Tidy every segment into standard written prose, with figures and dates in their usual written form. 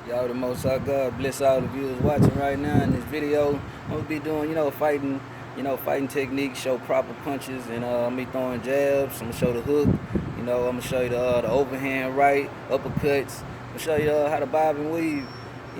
Y'all the most high God bless all the viewers watching right now in this video. I'm gonna be doing, fighting techniques, show proper punches, and I'm gonna be throwing jabs. I'm gonna show the hook. I'm gonna show you the overhand right, uppercuts. I'm gonna show you how to bob and weave.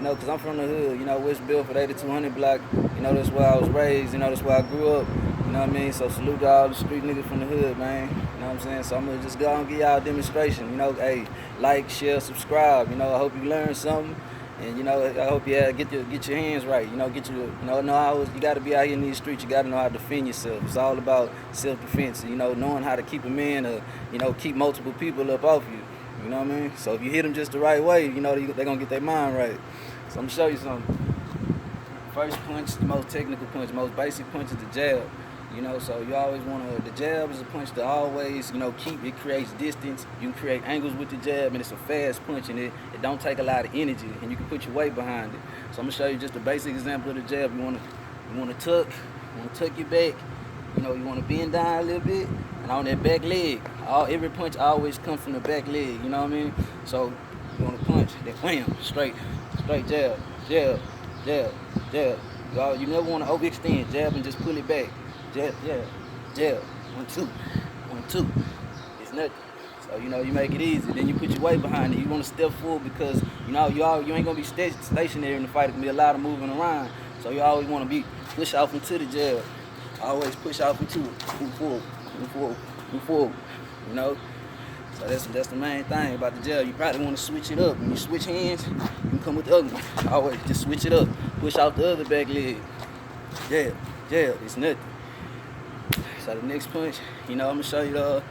Cause I'm from the hood. West Bedford 8200 block. That's where I was raised. That's where I grew up. You know what I mean? So salute to all the street niggas from the hood, man. You know what I'm saying? So I'm gonna just go and give y'all a demonstration. Hey, like, share, subscribe. I hope you learned something. And I hope you get your hands right. You gotta be out here in these streets. You gotta know how to defend yourself. It's all about self-defense. Knowing how to keep a man, keep multiple people up off you. You know what I mean? So if you hit them just the right way, they're gonna get their mind right. So I'm gonna show you something. First punch, the most technical punch, most basic punch is the jab. So you always the jab is a punch to always, it creates distance. You can create angles with the jab, and it's a fast punch, and it don't take a lot of energy, and you can put your weight behind it. So I'm gonna show you just a basic example of the jab. You wanna tuck your back. You wanna bend down a little bit, and on that back leg, every punch always comes from the back leg. You know what I mean? So you wanna punch, then wham, straight jab, jab, jab, jab. You never wanna overextend, jab and just pull it back. Jab, jab, jab. 1, 2, 1, 2. It's nothing. So you make it easy. Then you put your weight behind it. You want to step forward because you ain't gonna be stationary in the fight. It's gonna be a lot of moving around. So you always want to be push off into the jab. Always push off into it. Move forward, move forward, move forward. So that's the main thing about the jab. You probably want to switch it up. When you switch hands, you can come with the other one. Always just switch it up. Push off the other back leg. Jab, jab. It's nothing. So the next punch, I'm gonna show you the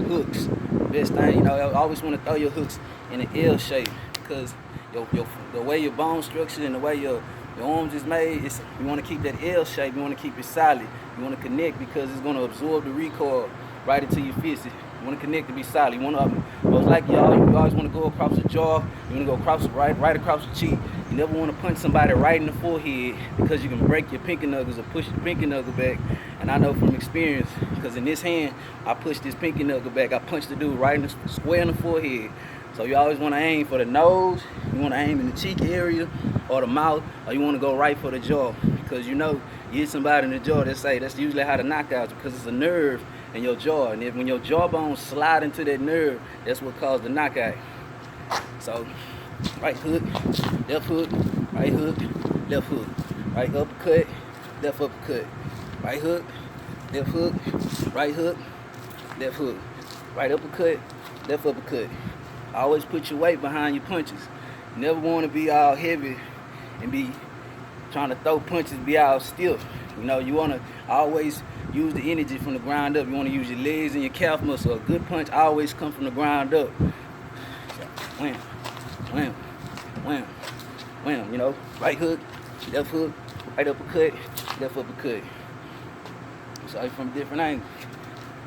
hooks. Best thing, I always want to throw your hooks in an L shape because the way your bone structure and the way your arms is made, you want to keep that L shape. You want to keep it solid. You want to connect because it's gonna absorb the recoil right into your fist. You want to connect to be solid. You want to, most likely, you always want to go across the jaw. You want to go across right across the cheek. You never want to punch somebody right in the forehead because you can break your pinky knuckles or push your pinky knuckle back. And I know from experience, because in this hand, I pushed this pinky knuckle back. I punched the dude right in the square in the forehead. So you always want to aim for the nose. You want to aim in the cheek area or the mouth, or you want to go right for the jaw because you hit somebody in the jaw. That's usually how the knockouts because it's a nerve in your jaw, and when your jawbone slide into that nerve, that's what caused the knockout. So, right hook, left hook, right hook, left hook, right uppercut, left uppercut, right hook, left hook, right hook, left hook, right uppercut, left uppercut. Always put your weight behind your punches. You never want to be all heavy and be trying to throw punches, be all stiff. You want to always use the energy from the ground up. You want to use your legs and your calf muscle. A good punch always comes from the ground up. So, wham, wham, wham, wham. Right hook, left hook, right uppercut, left uppercut. So from different angles.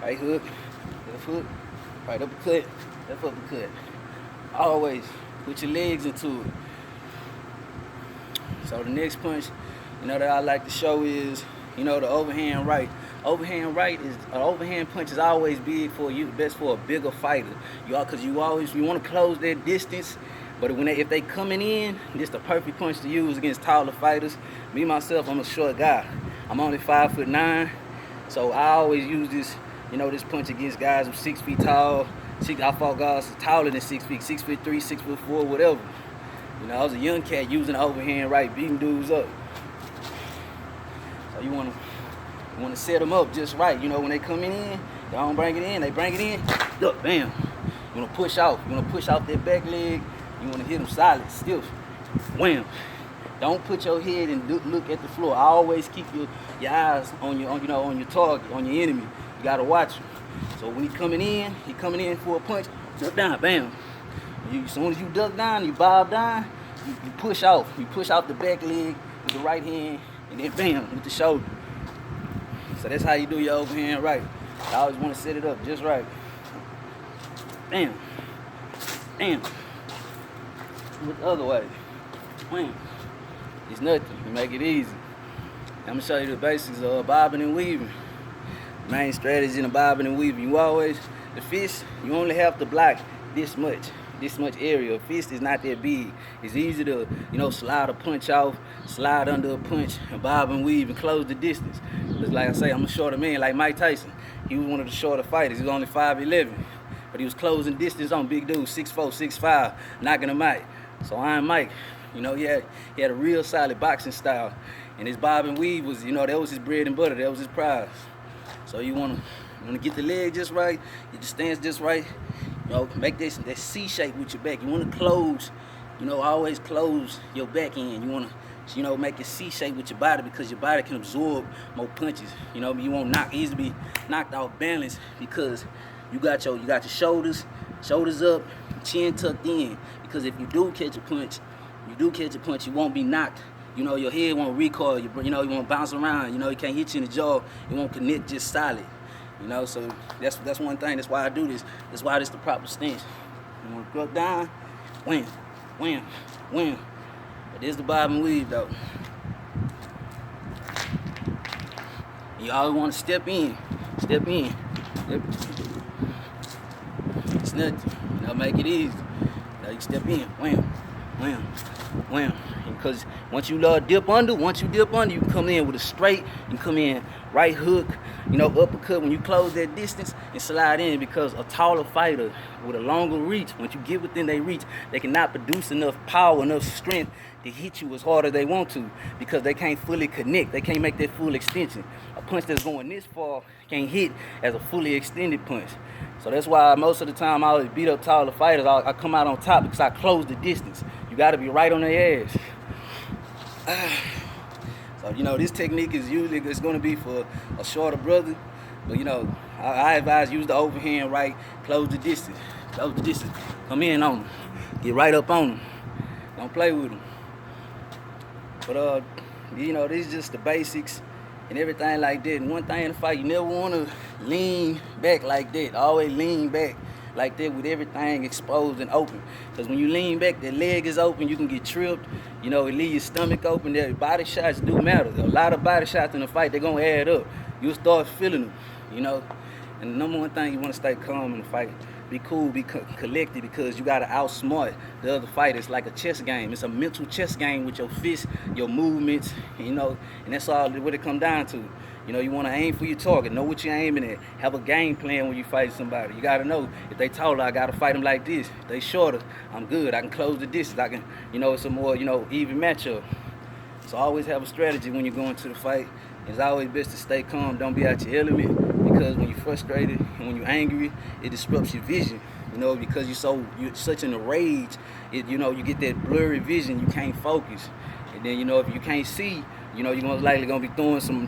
Right hook, left hook, right uppercut, left uppercut. Always put your legs into it. So the next punch, that I like to show is, the overhand right. Overhand punch is always big for you, best for a bigger fighter. Because you want to close that distance, but if they coming in, this the perfect punch to use against taller fighters. Me myself, I'm a short guy. I'm only 5'9", so I always use this, this punch against guys who 6 feet tall. I fought guys taller than 6 feet, 6'3", 6'4", whatever. I was a young cat using the overhand right, beating dudes up. So you want to set them up just right. When they coming in, they don't bring it in. They bring it in, look, bam. You want to push off. You want to push off that back leg. You want to hit them solid, stiff, wham. Don't put your head and look at the floor. I always keep your eyes on your target, on your enemy. You gotta watch him. So when he coming in for a punch, duck down, bam. As soon as you duck down, you bob down, you push off. You push off the back leg with the right hand, and then bam, with the shoulder. So that's how you do your overhand right. I always want to set it up just right. Bam, bam. With the other way, bam. It's nothing. You make it easy. I'm gonna show you the basics of bobbing and weaving. Main strategy in the bobbing and weaving. The fish, you only have to block this much. this much area. A fist is not that big. It's easy to, you know, slide a punch off, slide under a punch, and bob and weave and close the distance. Because like I say, I'm a shorter man like Mike Tyson. He was one of the shorter fighters. He was only 5'11", but he was closing distance on big dudes, 6'4", 6'5", knocking them out. So Iron Mike, you know, he had a real solid boxing style. And his bob and weave was, you know, that was his bread and butter. That was his prize. So you wanna get the leg just right, get the stance just right. You know, make that C shape with your back. You wanna close, you know, always close your back end. You wanna, you know, make a C shape with your body because your body can absorb more punches. You know, you won't easily be knocked off balance because you got your shoulders up, chin tucked in. Because if you do catch a punch, you won't be knocked. You know, your head won't recoil, you know, you won't bounce around, you know, it can't hit you in the jaw, it won't connect just solid. You know, so that's one thing, that's why I do this. That's why this the proper stance. You wanna go down, wham, wham, wham. But this is the bob and weave though. You always wanna step in. It's nothing, you know, make it easy. Now you step in, wham, wham, wham. Because once you dip under, you come in with a straight, you come in right hook, you know, uppercut when you close that distance and slide in, because a taller fighter with a longer reach, once you get within their reach, they cannot produce enough power, enough strength to hit you as hard as they want to, because they can't fully connect, they can't make that full extension. A punch that's going this far can't hit as a fully extended punch. So that's why most of the time I always beat up taller fighters. I come out on top because I close the distance. You got to be right on their ass. So, you know, this technique is usually going to be for a shorter brother. But, you know, I advise use the overhand right, close the distance. Come in on them. Get right up on them. Don't play with them. But, you know, these just the basics and everything like that. And one thing in the fight, you never want to lean back like that. Always lean back like that with everything exposed and open. Because when you lean back, the leg is open, you can get tripped. You know, it leave your stomach open. Their body shots do matter. A lot of body shots in the fight, they're going to add up. You'll start feeling them, you know. And the number one thing, you want to stay calm in the fight. Be cool, be collected, because you got to outsmart the other fighter. It's like a chess game. It's a mental chess game with your fists, your movements, you know. And that's all what it come down to. You know, you want to aim for your target. Know what you're aiming at. Have a game plan when you fight somebody. You got to know, if they taller, I got to fight them like this. If they shorter, I'm good. I can close the distance. I can, you know, it's a more, you know, even matchup. So always have a strategy when you're going to the fight. It's always best to stay calm. Don't be out your element, because when you're frustrated and when you're angry, it disrupts your vision. You know, because you're such in a rage, you know, you get that blurry vision. You can't focus. And then, you know, if you can't see, you know, you're most likely gonna be throwing some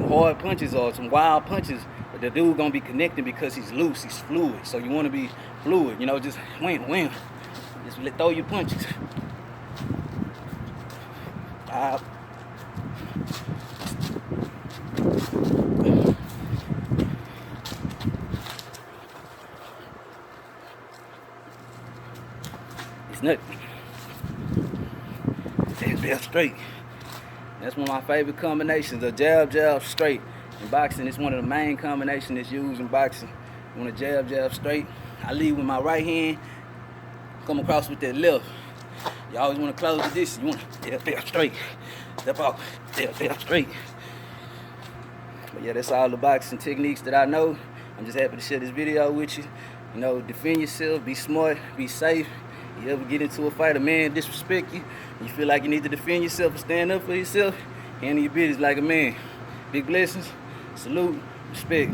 hard punches or some wild punches, but the dude gonna be connecting because he's loose, he's fluid. So you wanna be fluid, you know, just wham. Just throw your punches. It's nothing. They're straight. That's one of my favorite combinations, a jab, straight. In boxing, it's one of the main combinations that's used in boxing. You want to jab, straight. I lead with my right hand, come across with that left. You always want to close the distance. You want to jab, straight. Step out, jab, straight. But yeah, that's all the boxing techniques that I know. I'm just happy to share this video with you. You know, defend yourself, be smart, be safe. You ever get into a fight, a man disrespect you, you feel like you need to defend yourself and stand up for yourself, handle your business like a man. Big blessings, salute, respect.